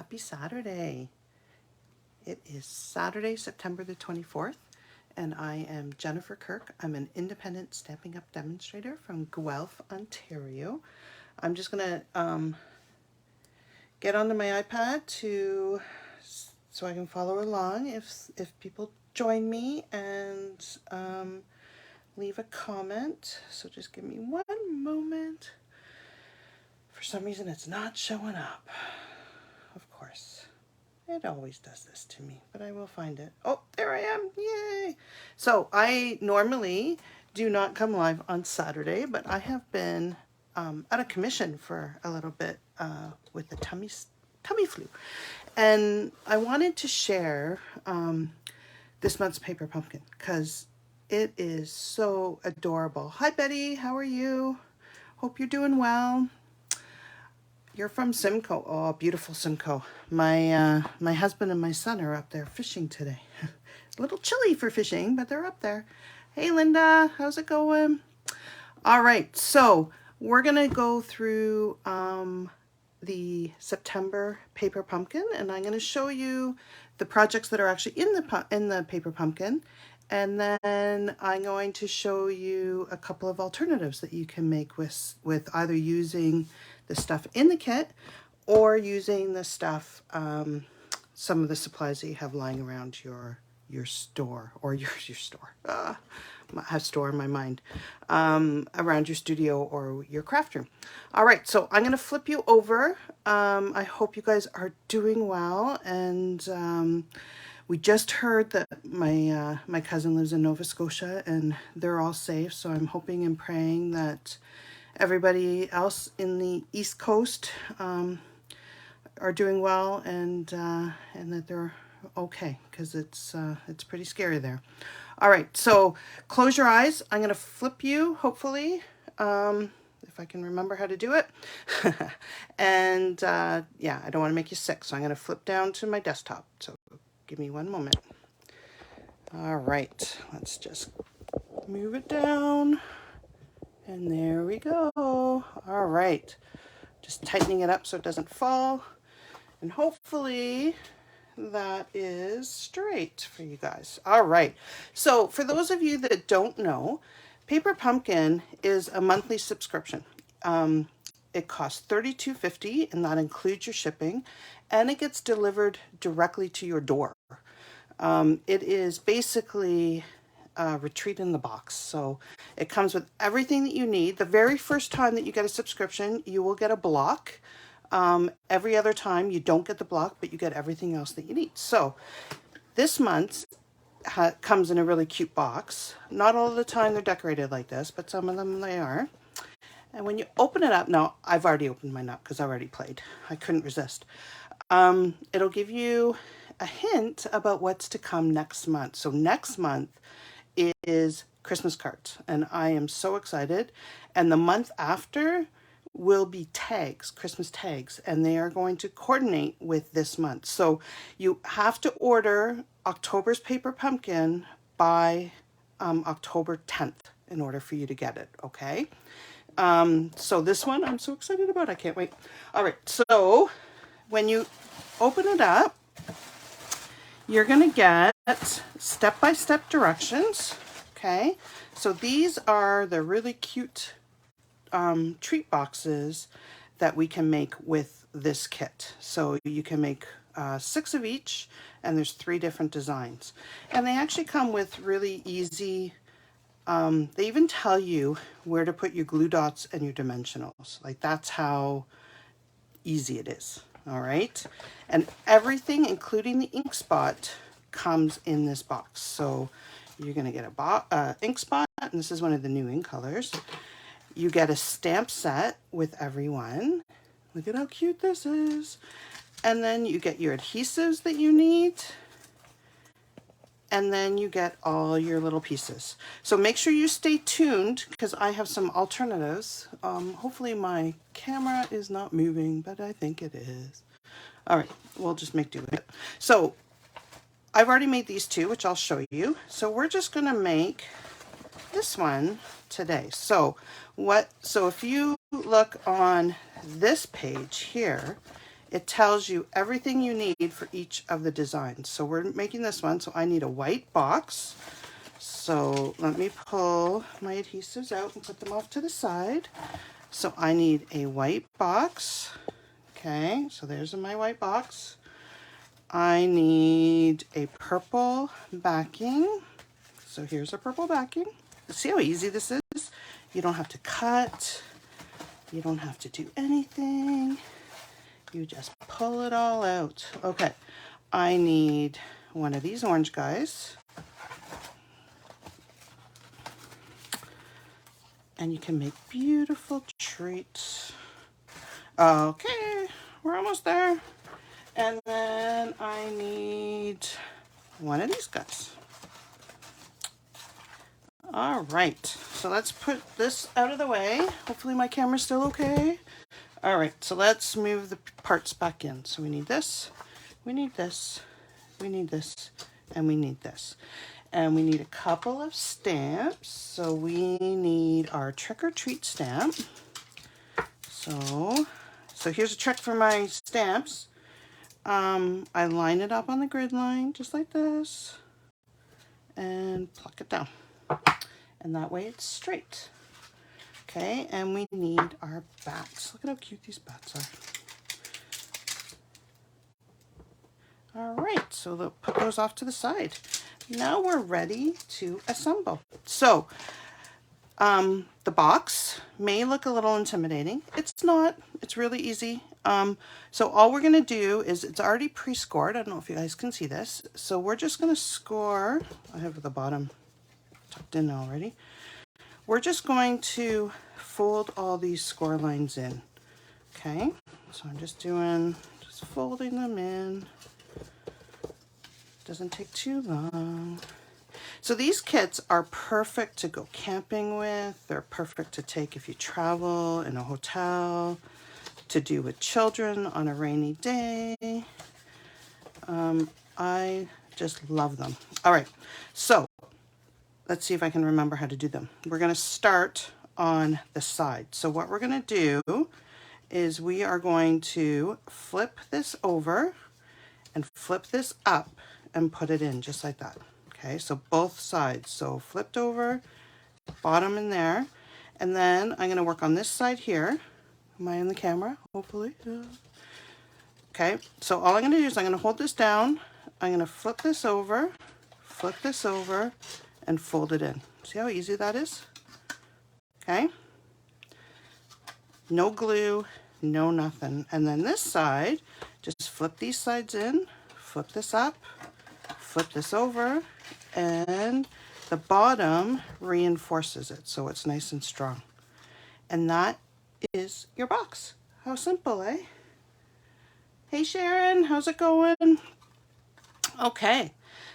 Happy Saturday. It is Saturday, September the 24th, and I am Jennifer Kirk. I'm an independent Stampin' Up! Demonstrator from Guelph, Ontario. I'm just going to get onto my iPad so I can follow along if people join me and leave a comment. So just give me one moment. For some reason it's not showing up. Of course. It always does this to me, but I will find it. Oh, there I am. Yay! So I normally do not come live on Saturday, but I have been out of commission for a little bit with the tummy flu. And I wanted to share this month's paper pumpkin because it is so adorable. Hi, Betty. How are you? Hope you're doing well. You're from Simcoe. Oh, beautiful Simcoe. My husband and my son are up there fishing today. It's a little chilly for fishing, but they're up there. Hey, Linda. How's it going? All right. So we're going to go through the September paper pumpkin, and I'm going to show you the projects that are actually in the paper pumpkin. And then I'm going to show you a couple of alternatives that you can make with either using the stuff in the kit or using the stuff, some of the supplies that you have lying around your store or your store. I have store in my mind, around your studio or your craft room. All right, so I'm going to flip you over. I hope you guys are doing well, and we just heard that my cousin lives in Nova Scotia and they're all safe. So I'm hoping and praying that everybody else in the East Coast are doing well and that they're okay, because it's pretty scary there. All right, so close your eyes. I'm going to flip you, hopefully, if I can remember how to do it. And yeah, I don't want to make you sick, so I'm going to flip down to my desktop. So give me one moment. All right, let's just move it down. And there we go. All right, just tightening it up so it doesn't fall. And hopefully that is straight for you guys. All right, so for those of you that don't know, Paper Pumpkin is a monthly subscription. It costs $32.50, and that includes your shipping, and it gets delivered directly to your door. It is basically a retreat in the box. So it comes with everything that you need. The very first time that you get a subscription, you will get a block. Every other time you don't get the block, but you get everything else that you need. So this month comes in a really cute box. Not all the time they're decorated like this, but some of them they are. And when you open it up, now I've already opened mine up because I already played. I couldn't resist. It'll give you a hint about what's to come next month. So next month is Christmas cards, and I am so excited. And the month after will be tags, Christmas tags, and they are going to coordinate with this month. So you have to order October's paper pumpkin by October 10th in order for you to get it, okay? So this one I'm so excited about. I can't wait. All right, so when you open it up, you're going to get step-by-step directions, okay? So these are the really cute treat boxes that we can make with this kit. So you can make 6 of each, and there's 3 different designs. And they actually come with really easy, they even tell you where to put your glue dots and your dimensionals. Like, that's how easy it is. All right, and everything, including the ink spot, comes in this box. So you're going to get a ink spot, and this is one of the new ink colors. You get a stamp set with every one. Look at how cute this is. And then you get your adhesives that you need. And then you get all your little pieces. So make sure you stay tuned because I have some alternatives. Hopefully my camera is not moving, but I think it is. All right, we'll just make do with it. So I've already made these 2, which I'll show you. So we're just gonna make this one today. So if you look on this page here, it tells you everything you need for each of the designs. So we're making this one, so I need a white box. So let me pull my adhesives out and put them off to the side. So I need a white box. Okay, so there's my white box. I need a purple backing. So here's a purple backing. See how easy this is? You don't have to cut. You don't have to do anything. You just pull it all out. Okay, I need one of these orange guys. And you can make beautiful treats. Okay, we're almost there. And then I need one of these guys. All right, so let's put this out of the way. Hopefully my camera's still okay. All right, so let's move the parts back in. So we need this, we need this, we need this, and we need this. And we need a couple of stamps. So we need our trick or treat stamp. So here's a trick for my stamps. I line it up on the grid line just like this and pluck it down. And that way it's straight. Okay, and we need our bats. Look at how cute these bats are. All right, so we'll put those off to the side. Now we're ready to assemble. So the box may look a little intimidating. It's not. It's really easy. So all we're going to do is, it's already pre-scored. I don't know if you guys can see this. So we're just going to score. I have the bottom tucked in already. We're just going to fold all these score lines in. Okay, so I'm just folding them in. Doesn't take too long. So these kits are perfect to go camping with. They're perfect to take if you travel in a hotel, to do with children on a rainy day. I just love them. All right, so let's see if I can remember how to do them. We're going to start on the side. So what we're going to do is we are going to flip this over and flip this up and put it in just like that. Okay, so both sides. So flipped over, bottom in there. And then I'm going to work on this side here. Am I in the camera? Hopefully. Okay, so all I'm going to do is I'm going to hold this down. I'm going to flip this over, and fold it in. See how easy that is? Okay. No glue, no nothing. And then this side, just flip these sides in, flip this up, flip this over, and the bottom reinforces it so it's nice and strong. And that is your box. How simple, eh? Hey Sharon, how's it going? Okay,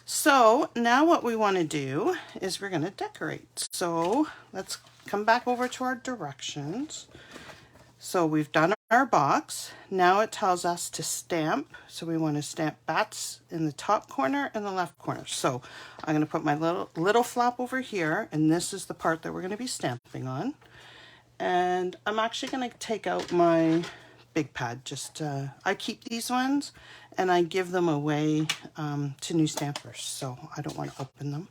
so now what we want to do is we're going to decorate. So let's come back over to our directions. So we've done our box. Now it tells us to stamp. So we want to stamp bats in the top corner and the left corner. So I'm going to put my little flap over here, and this is the part that we're going to be stamping on. And I'm actually going to take out my big pad. I keep these ones and I give them away to new stampers, so I don't want to open them.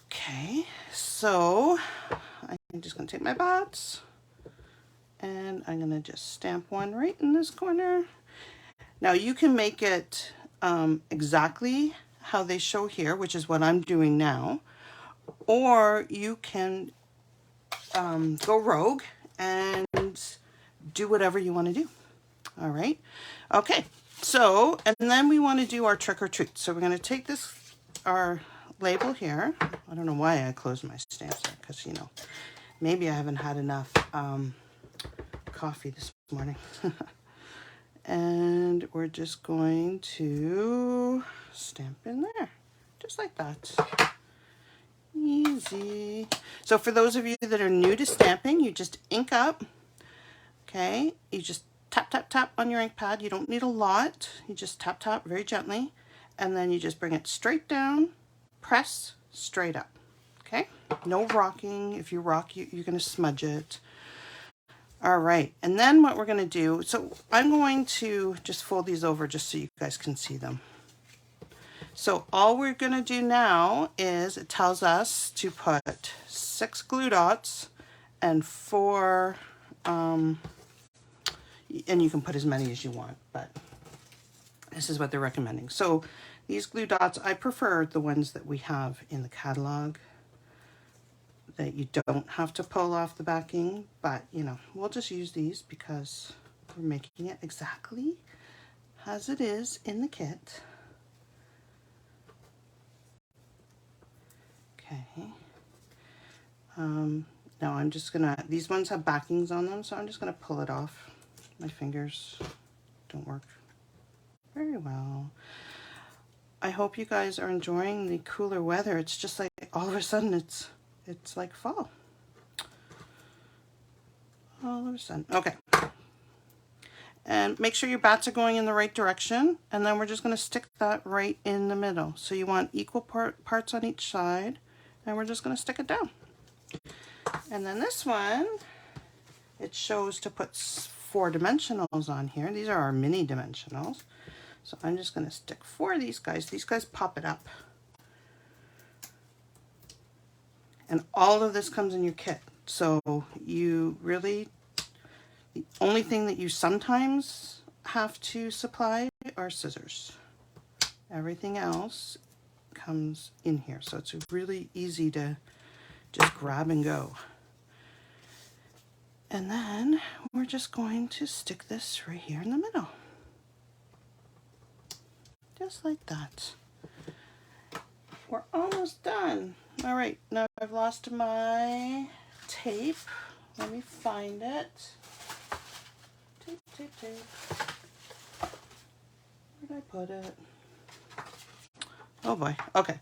Okay, so I'm just going to take my bats and I'm going to just stamp one right in this corner. Now you can make it exactly how they show here, which is what I'm doing now, or you can go rogue and do whatever you want to do. All right. Okay. So, and then we want to do our trick or treat. So we're going to take our label here. I don't know why I closed my stamps there, because, maybe I haven't had enough coffee this morning. And we're just going to stamp in there, just like that. Easy. So for those of you that are new to stamping, you just ink up. Okay, you just tap, tap, tap on your ink pad. You don't need a lot. You just tap, tap very gently. And then you just bring it straight down, press straight up. Okay, no rocking. If you rock, you're going to smudge it. All right, and then what we're going to do, so I'm going to just fold these over just so you guys can see them. So all we're going to do now is it tells us to put 6 glue dots and 4, and you can put as many as you want, but this is what they're recommending. So these glue dots, I prefer the ones that we have in the catalog, that you don't have to pull off the backing, but you know, we'll just use these because we're making it exactly as it is in the kit. Okay. Now I'm just gonna, these ones have backings on them, so I'm just gonna pull it off. My fingers don't work very well. I hope you guys are enjoying the cooler weather. It's just like all of a sudden it's like fall. All of a sudden. Okay. And make sure your bats are going in the right direction, and then we're just going to stick that right in the middle. So you want equal parts on each side, and we're just going to stick it down. And then this one, it shows to put 4 dimensionals on here. These are our mini dimensionals. So I'm just going to stick 4 of these guys. These guys pop it up. And all of this comes in your kit. So you really, the only thing that you sometimes have to supply are scissors. Everything else comes in here. So it's really easy to just grab and go. And then we're just going to stick this right here in the middle. Just like that. We're almost done. All right, now I've lost my tape. Let me find it. Tape, tape, tape. Where did I put it? Oh boy, okay.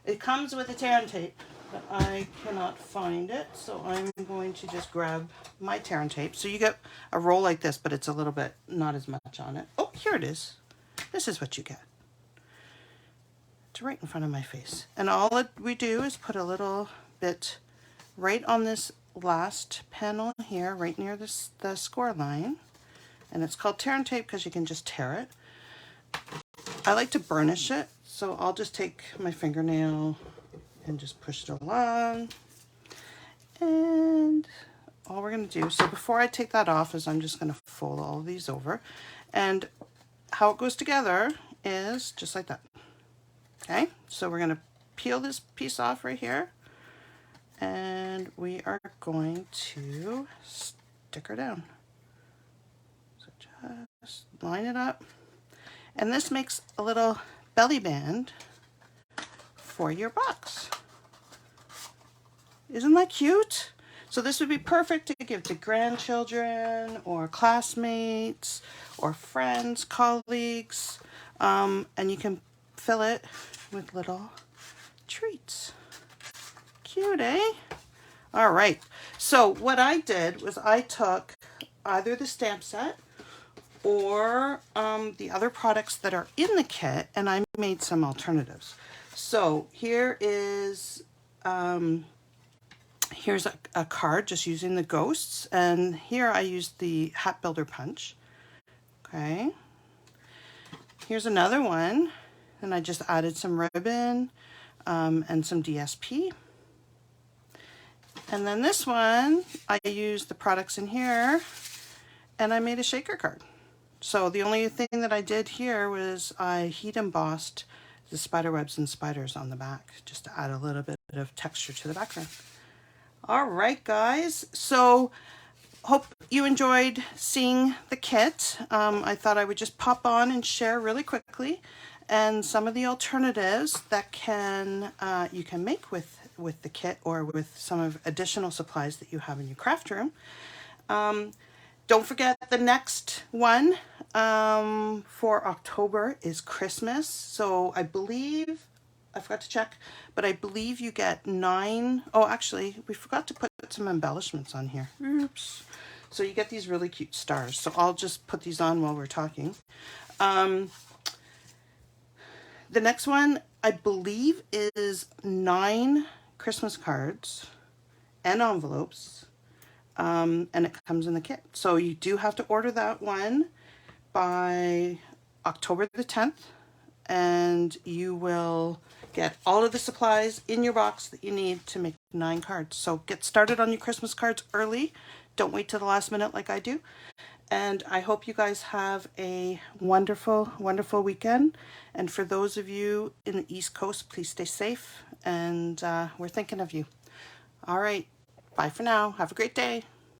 It comes with a tear and tape, but I cannot find it, so I'm going to just grab my tear and tape. So you get a roll like this, but it's a little bit, not as much on it. Oh, here it is. This is what you get. It's right in front of my face. And all we do is put a little bit right on this last panel here, right near the score line. And it's called tear and tape because you can just tear it. I like to burnish it, so I'll just take my fingernail and just push it along. And all we're going to do, so before I take that off, is I'm just going to fold all of these over. And how it goes together is just like that. Okay, so we're going to peel this piece off right here, and we are going to stick her down. So just line it up, and this makes a little belly band for your box. Isn't that cute? So this would be perfect to give to grandchildren or classmates or friends, colleagues, and you can fill it with little treats. Cute, eh? All right. So what I did was I took either the stamp set or the other products that are in the kit, and I made some alternatives. So here is, here's a card just using the ghosts, and here I used the Hat Builder Punch. Okay. Here's another one. And I just added some ribbon and some DSP. And then this one, I used the products in here, and I made a shaker card. So the only thing that I did here was I heat embossed the spider webs and spiders on the back, just to add a little bit of texture to the background. All right, guys. So hope you enjoyed seeing the kit. I thought I would just pop on and share really quickly, and some of the alternatives that you can make with the kit or with some of additional supplies that you have in your craft room. Don't forget the next one for October is Christmas. So I believe, I forgot to check, but I believe you get 9. Oh, actually, we forgot to put some embellishments on here. Oops. So you get these really cute stars. So I'll just put these on while we're talking. The next one, I believe, is 9 Christmas cards and envelopes and it comes in the kit. So you do have to order that one by October the 10th, and you will get all of the supplies in your box that you need to make 9 cards. So get started on your Christmas cards early. Don't wait till the last minute like I do. And I hope you guys have a wonderful, wonderful weekend. And for those of you in the East Coast, please stay safe. And we're thinking of you. All right. Bye for now. Have a great day.